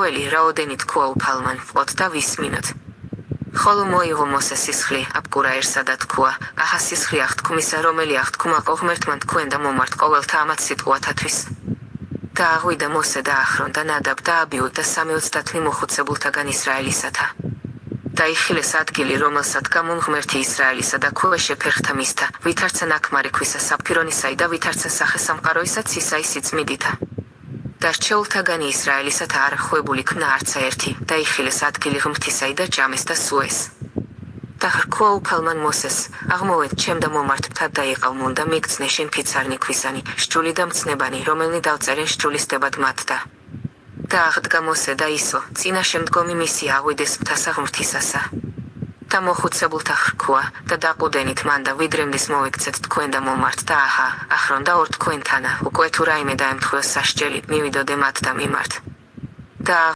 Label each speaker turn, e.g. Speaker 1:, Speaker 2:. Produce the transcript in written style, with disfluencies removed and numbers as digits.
Speaker 1: ყოველი რაოდენით თქვა უფალმან ვყოთ და ვისმინოთ. ხოლო მოიღო მოსე სისხლი აბკურაერსა და თქვა, აჰა სისხლი აღთქმისა, რომელი აღთქმა ღმერთმა თქვენ და მომართ ყოველთა ამათ სიტყვათათვის. და აღვიდა მოსე და ახრონ და ნადაბ და აბიუდ და 330 მოხუცებულთაგან ისრაელისათა. და იხილეს ადგილი, რომელსაც გამონ ღმერთი ისრაელისა და ქვეშე ფერხთა მისთა, ვითარცა ნაქმარი ქვისა საფირონისაი და ვითარცა სახესამყაროისა ცისაი სიწმიდითა. და რჩეულთაგანი ისრაელისათა არ ხვებული ქნა არცა ერთი, და იხილეს ადგილი ღმრთისაი და ჭამეს და სუეს. და ხრქვა უფალმან მოსეს, აღმოვედ ჩემ და მომართებთან და იყავ მუნ და მიგწნე შენ ფიცარნი ქვისანი, შჭული და მცნებანი, რომელნი დავწერენ შჭულისდებად მათ და. და აღდგა მოსე და ისო, წინა შემდგომი მისი აღვიდეს მთასა ღმრთისასა. და მოხუცებულთა ხრქვა, და დაყუდენით მან და ვიდრემდის მოიქცეთ თქვენ და მომართ და აჰა, ახრონ და ორ თქვენთანა, უკვე თუ რაიმე დაემთხვიოს სასჯელი, მივიდოდე მათ და მიმართ. და